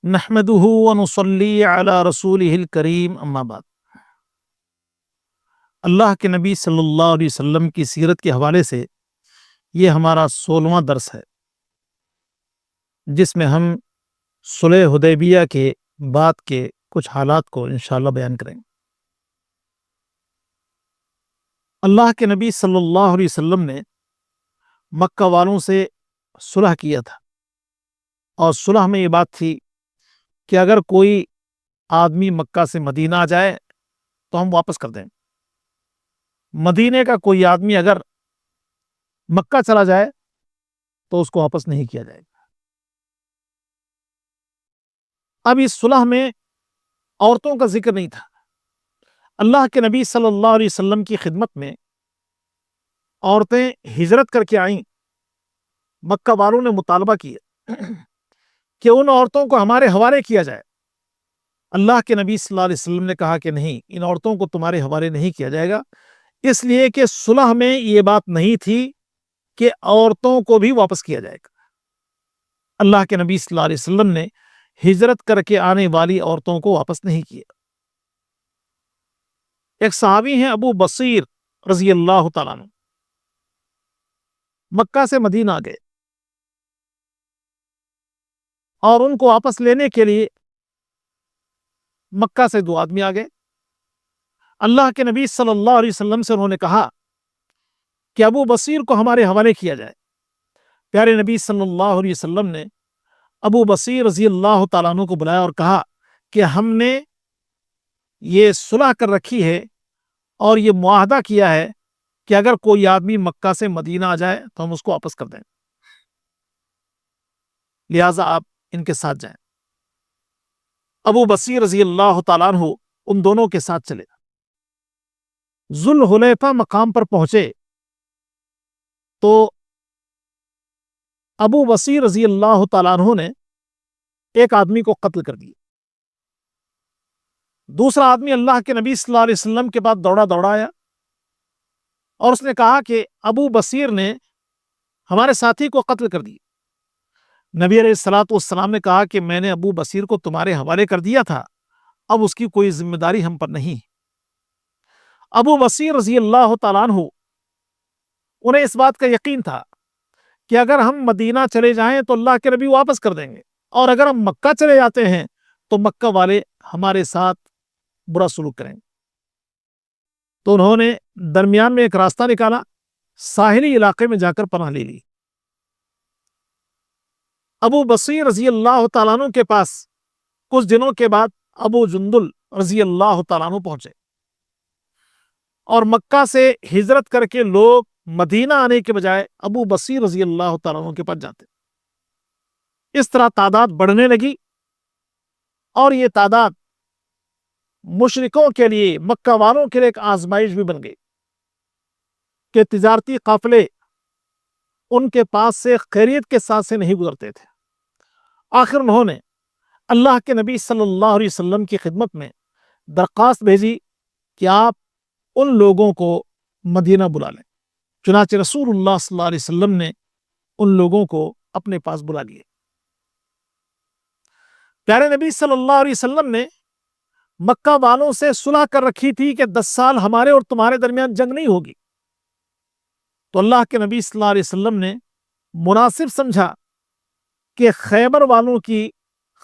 نحمده ونصلی علی رسولہ الکریم اما بعد۔ اللہ کے نبی صلی اللہ علیہ وسلم کی سیرت کے حوالے سے یہ ہمارا 16واں درس ہے، جس میں ہم صلح حدیبیہ کے بعد کے کچھ حالات کو انشاءاللہ بیان کریں گے۔ اللہ کے نبی صلی اللہ علیہ وسلم نے مکہ والوں سے صلح کیا تھا، اور صلح میں یہ بات تھی کہ اگر کوئی آدمی مکہ سے مدینہ آ جائے تو ہم واپس کر دیں۔ مدینے کا کوئی آدمی اگر مکہ چلا جائے تو اس کو واپس نہیں کیا جائے گا۔ اب اس صلح میں عورتوں کا ذکر نہیں تھا۔ اللہ کے نبی صلی اللہ علیہ وسلم کی خدمت میں عورتیں ہجرت کر کے آئیں۔ مکہ والوں نے مطالبہ کیا کہ ان عورتوں کو ہمارے حوالے کیا جائے۔ اللہ کے نبی صلی اللہ علیہ وسلم نے کہا کہ نہیں، ان عورتوں کو تمہارے حوالے نہیں کیا جائے گا، اس لیے کہ صلح میں یہ بات نہیں تھی کہ عورتوں کو بھی واپس کیا جائے گا۔ اللہ کے نبی صلی اللہ علیہ وسلم نے ہجرت کر کے آنے والی عورتوں کو واپس نہیں کیا۔ ایک صحابی ہیں ابو بصیر رضی اللہ تعالیٰ عنہ، مکہ سے مدینہ آ گئے، اور ان کو واپس لینے کے لیے مکہ سے 2 آدمی آ گئے۔ اللہ کے نبی صلی اللہ علیہ وسلم سے انہوں نے کہا کہ ابو بصیر کو ہمارے حوالے کیا جائے۔ پیارے نبی صلی اللہ علیہ وسلم نے ابو بصیر رضی اللہ تعالیٰ عنہ کو بلایا اور کہا کہ ہم نے یہ صلح کر رکھی ہے اور یہ معاہدہ کیا ہے کہ اگر کوئی آدمی مکہ سے مدینہ آ جائے تو ہم اس کو واپس کر دیں، لہٰذا آپ ان کے ساتھ جائیں۔ ابو بصیر رضی اللہ تعالیٰ عنہ ان دونوں کے ساتھ چلے، ذوالحلیفہ مقام پر پہنچے تو ابو بصیر رضی اللہ تعالیٰ عنہ نے ایک آدمی کو قتل کر دیا۔ دوسرا آدمی اللہ کے نبی صلی اللہ علیہ وسلم کے بعد دوڑا آیا، اور اس نے کہا کہ ابو بصیر نے ہمارے ساتھی کو قتل کر دیا۔ نبی علیہ الصلوۃ والسلام نے کہا کہ میں نے ابو بصیر کو تمہارے حوالے کر دیا تھا، اب اس کی کوئی ذمہ داری ہم پر نہیں۔ ابو بصیر رضی اللہ تعالیٰ عنہ انہیں اس بات کا یقین تھا کہ اگر ہم مدینہ چلے جائیں تو اللہ کے نبی واپس کر دیں گے، اور اگر ہم مکہ چلے جاتے ہیں تو مکہ والے ہمارے ساتھ برا سلوک کریں گے۔ تو انہوں نے درمیان میں ایک راستہ نکالا، ساحلی علاقے میں جا کر پناہ لے لی۔ ابو بصیر رضی اللہ تعالیٰ عنہ کے پاس کچھ دنوں کے بعد ابو جندل رضی اللہ تعالیٰ عنہ پہنچے، اور مکہ سے ہجرت کر کے لوگ مدینہ آنے کے بجائے ابو بصیر رضی اللہ تعالیٰ عنہ کے پاس جاتے۔ اس طرح تعداد بڑھنے لگی، اور یہ تعداد مشرکوں کے لیے، مکہ والوں کے لیے ایک آزمائش بھی بن گئی کہ تجارتی قافلے ان کے پاس سے خیریت کے ساتھ سے نہیں گزرتے تھے۔ آخر انہوں نے اللہ کے نبی صلی اللہ علیہ وسلم کی خدمت میں درخواست بھیجی کہ آپ ان لوگوں کو مدینہ بلا لیں۔ چنانچہ رسول اللہ صلی اللہ علیہ وسلم نے ان لوگوں کو اپنے پاس بلا لیے۔ پیارے نبی صلی اللہ علیہ وسلم نے مکہ والوں سے صلح کر رکھی تھی کہ 10 سال ہمارے اور تمہارے درمیان جنگ نہیں ہوگی۔ تو اللہ کے نبی صلی اللہ علیہ وسلم نے مناسب سمجھا کہ خیبر والوں کی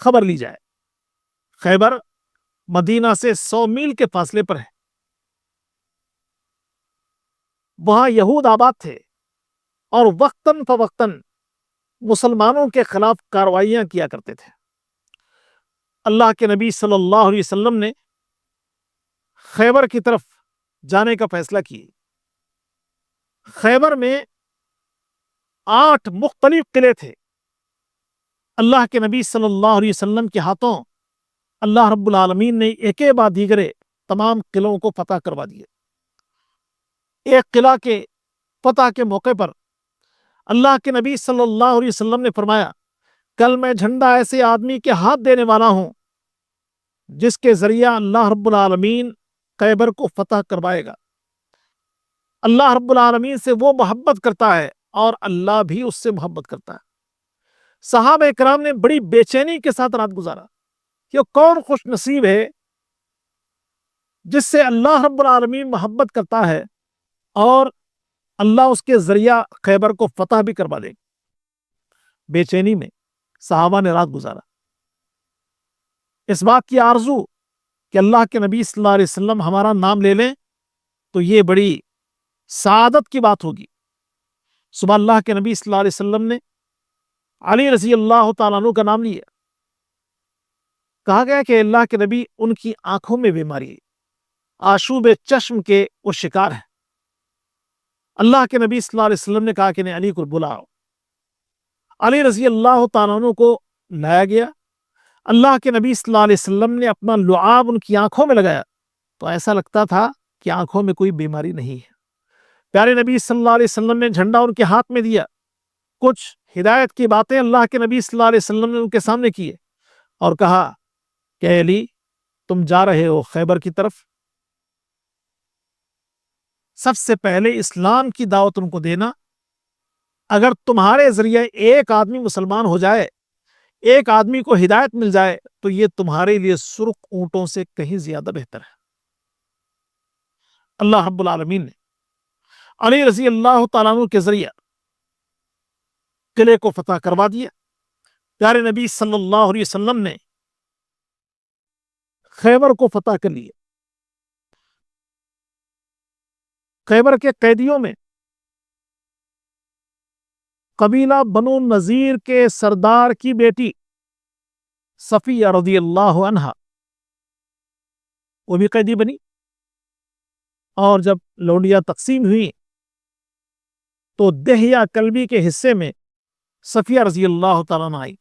خبر لی جائے۔ خیبر مدینہ سے 100 میل کے فاصلے پر ہے۔ وہاں یہود آباد تھے، اور وقتاً فوقتاً مسلمانوں کے خلاف کارروائیاں کیا کرتے تھے۔ اللہ کے نبی صلی اللہ علیہ وسلم نے خیبر کی طرف جانے کا فیصلہ کیا۔ خیبر میں 8 مختلف قلعے تھے۔ اللہ کے نبی صلی اللہ علیہ وسلم کے ہاتھوں اللہ رب العالمین نے ایک بعد دیگرے تمام قلعوں کو فتح کروا دیے۔ ایک قلعہ کے فتح کے موقع پر اللہ کے نبی صلی اللہ علیہ وسلم نے فرمایا، کل میں جھنڈا ایسے آدمی کے ہاتھ دینے والا ہوں جس کے ذریعہ اللہ رب العالمین خیبر کو فتح کروائے گا۔ اللہ رب العالمین سے وہ محبت کرتا ہے، اور اللہ بھی اس سے محبت کرتا ہے۔ صحابہ کرام نے بڑی بے چینی کے ساتھ رات گزارا کہ کون خوش نصیب ہے جس سے اللہ رب العالمین محبت کرتا ہے اور اللہ اس کے ذریعہ خیبر کو فتح بھی کروا دے. بے چینی میں صحابہ نے رات گزارا، اس بات کی آرزو کہ اللہ کے نبی صلی اللہ علیہ وسلم ہمارا نام لے لیں تو یہ بڑی سعادت کی بات ہوگی. صبح اللہ کے نبی صلی اللہ علیہ وسلم نے علی رضی اللہ تعالیٰ عنہ کا نام لیا. کہا گیا کہ اللہ کے نبی ان کی آنکھوں میں بیماری ہے، آشوب چشم کے وہ شکار ہیں. اللہ کے نبی صلی اللہ علیہ وسلم نے کہا کہ نہیں، علی کو بلاؤ. علی رضی اللہ تعالیٰ عنہ کو لایا گیا. اللہ کے نبی صلی اللہ علیہ وسلم نے اپنا لعاب ان کی آنکھوں میں لگایا تو ایسا لگتا تھا کہ آنکھوں میں کوئی بیماری نہیں ہے. پیارے نبی صلی اللہ علیہ وسلم نے جھنڈا ان کے ہاتھ میں دیا. کچھ ہدایت کی باتیں اللہ کے نبی صلی اللہ علیہ وسلم نے ان کے سامنے کیے اور کہا کہ علی، تم جا رہے ہو خیبر کی طرف، سب سے پہلے اسلام کی دعوت ان کو دینا. اگر تمہارے ذریعے ایک آدمی مسلمان ہو جائے، ایک آدمی کو ہدایت مل جائے تو یہ تمہارے لیے سرخ اونٹوں سے کہیں زیادہ بہتر ہے. اللہ رب العالمین نے علی رضی اللہ تعالیٰ عنہ کے ذریعے قلعے کو فتح کروا دیا. پیارے نبی صلی اللہ علیہ وسلم نے خیبر کو فتح کر لیا. خیبر کے قیدیوں میں قبیلہ بنو نذیر کے سردار کی بیٹی صفیہ رضی اللہ عنہا وہ بھی قیدی بنی. اور جب لونڈیاں تقسیم ہوئی تو دہیہ کلبی کے حصے میں صفیہ رضی اللہ تعالیٰ عنہ آئی.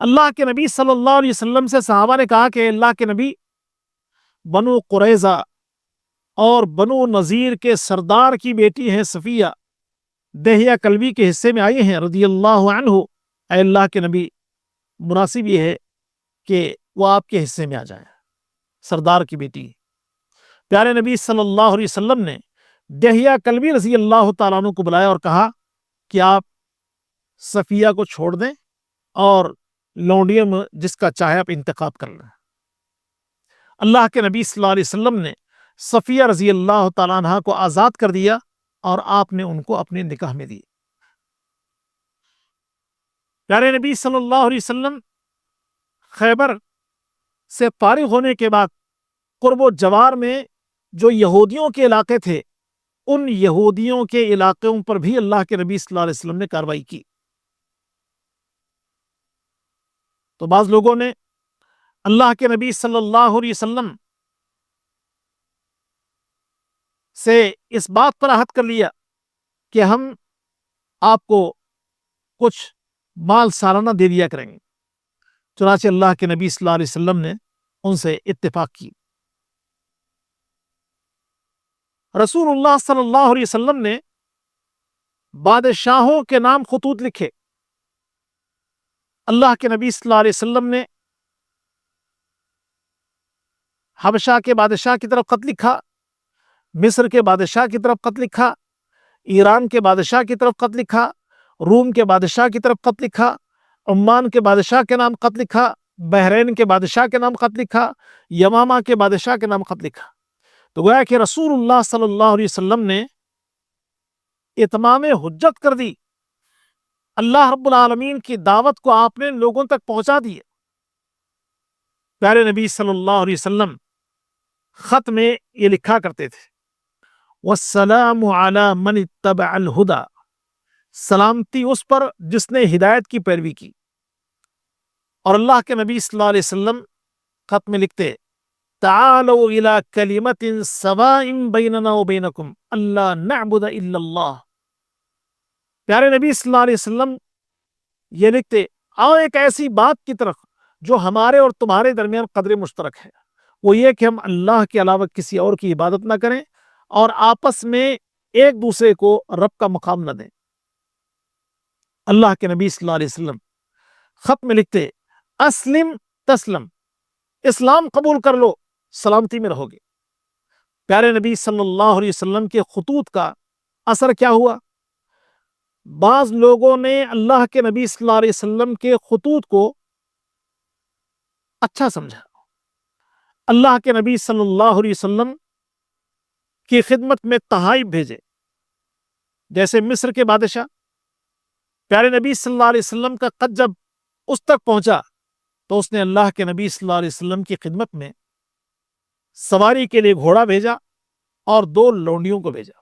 اللہ کے نبی صلی اللہ علیہ وسلم سے صحابہ نے کہا کہ اللہ کے نبی، بنو قریظہ اور بنو نذیر کے سردار کی بیٹی ہیں صفیہ، دہیہ کلبی کے حصے میں آئی ہیں رضی اللہ عنہ. اے اللہ کے نبی، مناسب یہ ہے کہ وہ آپ کے حصے میں آ جائے، سردار کی بیٹی. پیارے نبی صلی اللہ علیہ وسلم نے دہیہ کلبی رضی اللہ تعالیٰ عنہ کو بلایا اور کہا کہ آپ صفیہ کو چھوڑ دیں اور لونڈیوں میں جس کا چاہے آپ انتخاب کر لیں. اللہ کے نبی صلی اللہ علیہ وسلم نے صفیہ رضی اللہ تعالیٰ عنہ کو آزاد کر دیا اور آپ نے ان کو اپنے نکاح میں دی. پیارے نبی صلی اللہ علیہ وسلم خیبر سے فارغ ہونے کے بعد قرب و جوار میں جو یہودیوں کے علاقے تھے، ان یہودیوں کے علاقوں پر بھی اللہ کے نبی صلی اللہ علیہ وسلم نے کارروائی کی. تو بعض لوگوں نے اللہ کے نبی صلی اللہ علیہ وسلم سے اس بات پر عہد کر لیا کہ ہم آپ کو کچھ مال سالانہ دے دیا کریں گے. چنانچہ اللہ کے نبی صلی اللہ علیہ وسلم نے ان سے اتفاق کی. رسول اللہ صلی اللہ علیہ وسلم نے بادشاہوں کے نام خطوط لکھے. اللہ کے نبی صلی اللہ علیہ وسلم نے حبشہ کے بادشاہ کی طرف خط لکھا، مصر کے بادشاہ کی طرف خط لکھا، ایران کے بادشاہ کی طرف خط لکھا، روم کے بادشاہ کی طرف خط لکھا، عمان کے بادشاہ کے نام خط لکھا، بحرین کے بادشاہ کے نام خط لکھا، یمامہ کے بادشاہ کے نام خط لکھا. تو گویا کہ رسول اللہ صلی اللہ علیہ وسلم نے اتمام حجت کر دی. اللہ رب العالمین کی دعوت کو آپ نے لوگوں تک پہنچا دی. پیارے نبی صلی اللہ علیہ وسلم خط میں یہ لکھا کرتے تھے، والسلام علی من اتبع الہدی، سلامتی اس پر جس نے ہدایت کی پیروی کی. اور اللہ کے نبی صلی اللہ علیہ وسلم خط میں لکھتے، تعالوا الی کلمۃ سواء بیننا وبینکم الا نعبد الا اللہ. پیارے نبی صلی اللہ علیہ وسلم یہ لکھتے، آؤ ایک ایسی بات کی طرف جو ہمارے اور تمہارے درمیان قدر مشترک ہے، وہ یہ کہ ہم اللہ کے علاوہ کسی اور کی عبادت نہ کریں اور آپس میں ایک دوسرے کو رب کا مقام نہ دیں. اللہ کے نبی صلی اللہ علیہ وسلم خط میں لکھتے، اسلم تسلم، اسلام قبول کر لو، سلامتی میں رہو گے. پیارے نبی صلی اللہ علیہ وسلم کے خطوط کا اثر کیا ہوا؟ بعض لوگوں نے اللہ کے نبی صلی اللہ علیہ وسلم کے خطوط کو اچھا سمجھا، اللہ کے نبی صلی اللہ علیہ وسلم کی خدمت میں تحائف بھیجے، جیسے مصر کے بادشاہ پیارے نبی صلی اللہ علیہ وسلم کا خط جب اس تک پہنچا تو اس نے اللہ کے نبی صلی اللہ علیہ وسلم کی خدمت میں سواری کے لیے گھوڑا بھیجا اور 2 لونڈیوں کو بھیجا۔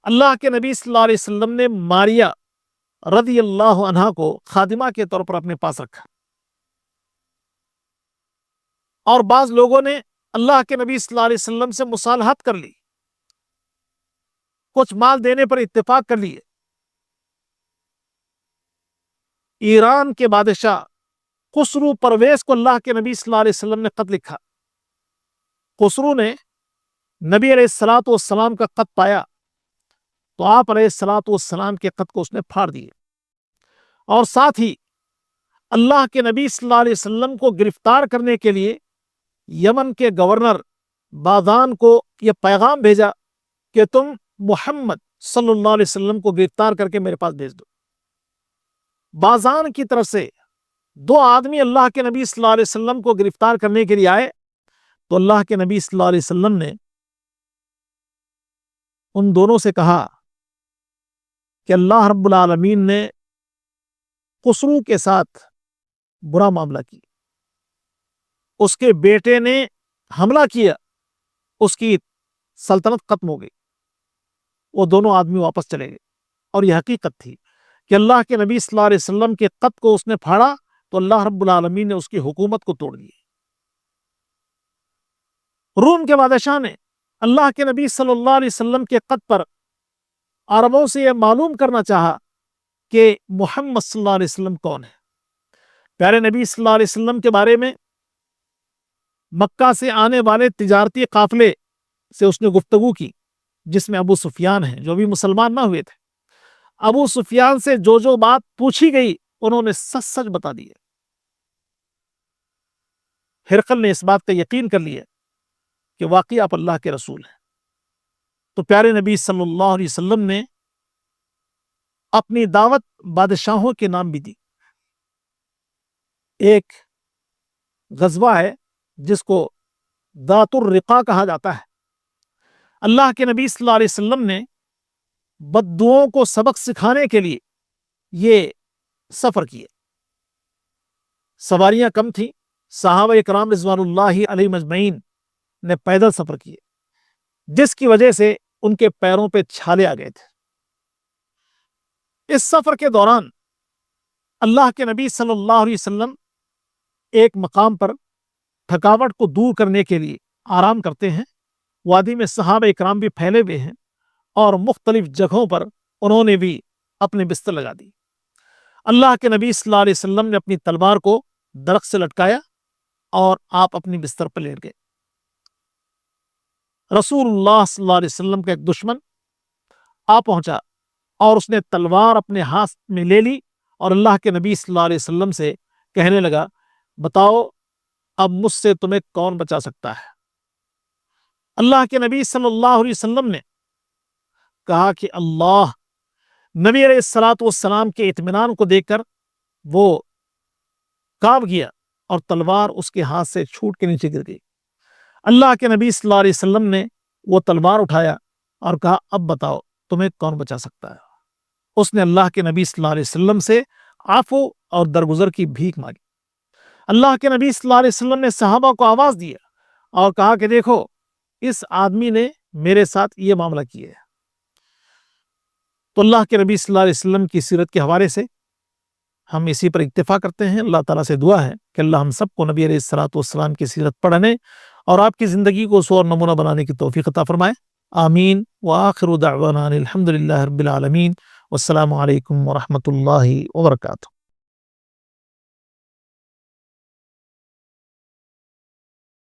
اللہ کے نبی صلی اللہ علیہ وسلم نے ماریا رضی اللہ عنہا کو خادمہ کے طور پر اپنے پاس رکھا، اور بعض لوگوں نے اللہ کے نبی صلی اللہ علیہ وسلم سے مصالحت کر لی، کچھ مال دینے پر اتفاق کر لیے۔ ایران کے بادشاہ خسرو پرویز کو اللہ کے نبی صلی اللہ علیہ وسلم نے خط لکھا۔ خسرو نے نبی علیہ الصلوۃ والسلام کا خط پایا تو آپ علیہ الصلوۃ والسلام کے خط کو اس نے پھاڑ دیے، اور ساتھ ہی اللہ کے نبی صلی اللہ علیہ وسلم کو گرفتار کرنے کے لیے یمن کے گورنر بازان کو یہ پیغام بھیجا کہ تم محمد صلی اللہ علیہ وسلم کو گرفتار کر کے میرے پاس بھیج دو۔ بازان کی طرف سے 2 آدمی اللہ کے نبی صلی اللہ علیہ وسلم کو گرفتار کرنے کے لیے آئے تو اللہ کے نبی صلی اللہ علیہ وسلم نے ان دونوں سے کہا کہ اللہ رب العالمین نے خسرو کے ساتھ برا معاملہ کیا، اس کے بیٹے نے حملہ کیا، اس کی سلطنت ختم ہو گئی۔ وہ دونوں آدمی واپس چلے گئے، اور یہ حقیقت تھی کہ اللہ کے نبی صلی اللہ علیہ وسلم کے خط کو اس نے پھاڑا تو اللہ رب العالمین نے اس کی حکومت کو توڑ دیا۔ روم کے بادشاہ نے اللہ کے نبی صلی اللہ علیہ وسلم کے خط پر عربوں سے یہ معلوم کرنا چاہا کہ محمد صلی اللہ علیہ وسلم کون ہے۔ پیارے نبی صلی اللہ علیہ وسلم کے بارے میں مکہ سے آنے والے تجارتی قافلے سے اس نے گفتگو کی، جس میں ابو سفیان ہیں جو بھی مسلمان نہ ہوئے تھے۔ ابو سفیان سے جو بات پوچھی گئی انہوں نے سچ سچ بتا دیے۔ ہرقل نے اس بات کا یقین کر لیا کہ واقعی آپ اللہ کے رسول ہیں۔ تو پیارے نبی صلی اللہ علیہ وسلم نے اپنی دعوت بادشاہوں کے نام بھی دی۔ ایک غزوہ ہے جس کو ذات الرقاع کہا جاتا ہے۔ اللہ کے نبی صلی اللہ علیہ وسلم نے بددعاؤں کو سبق سکھانے کے لیے یہ سفر کیے۔ سواریاں کم تھیں، صحابہ اکرام رضوان اللہ علیہ مجمعین نے پیدل سفر کیے، جس کی وجہ سے ان کے پیروں پہ چھالے آ گئے تھے۔ اس سفر کے دوران اللہ کے نبی صلی اللہ علیہ وسلم ایک مقام پر تھکاوٹ کو دور کرنے کے لیے آرام کرتے ہیں۔ وادی میں صحابہ اکرام بھی پھیلے ہوئے ہیں، اور مختلف جگہوں پر انہوں نے بھی اپنے بستر لگا دی۔ اللہ کے نبی صلی اللہ علیہ وسلم نے اپنی تلوار کو درخت سے لٹکایا اور آپ اپنی بستر پر لیٹ گئے۔ رسول اللہ صلی اللہ علیہ وسلم کا ایک دشمن آ پہنچا اور اس نے تلوار اپنے ہاتھ میں لے لی اور اللہ کے نبی صلی اللہ علیہ وسلم سے کہنے لگا، بتاؤ اب مجھ سے تمہیں کون بچا سکتا ہے؟ اللہ کے نبی صلی اللہ علیہ وسلم نے کہا کہ اللہ۔ نبی علیہ الصلوۃ والسلام کے اطمینان کو دیکھ کر وہ کانپ گیا اور تلوار اس کے ہاتھ سے چھوٹ کے نیچے گر گئی۔ اللہ کے نبی صلی اللہ علیہ وسلم نے وہ تلوار اٹھایا اور کہا، اب بتاؤ تمہیں کون بچا سکتا ہے؟ اس نے اللہ کے نبی صلی اللہ علیہ وسلم سے عفو اور درگزر کی بھیک مانگی۔ اللہ کے نبی صلی اللہ علیہ وسلم نے صحابہ کو آواز دیا اور کہا کہ دیکھو، اس آدمی نے میرے ساتھ یہ معاملہ کیا ہے۔ تو اللہ کے نبی صلی اللہ علیہ وسلم کی سیرت کے حوالے سے ہم اسی پر اکتفا کرتے ہیں۔ اللہ تعالیٰ سے دعا ہے کہ اللہ ہم سب کو نبی علیہ الصلوۃ والسلام کی سیرت پڑھنے اور آپ کی زندگی کو سو اور نمونہ بنانے کی توفیق عطا فرمائے۔ آمین۔ وآخر دعوانا الحمد للہ رب العالمین۔ والسلام علیکم ورحمۃ اللہ وبرکاتہ۔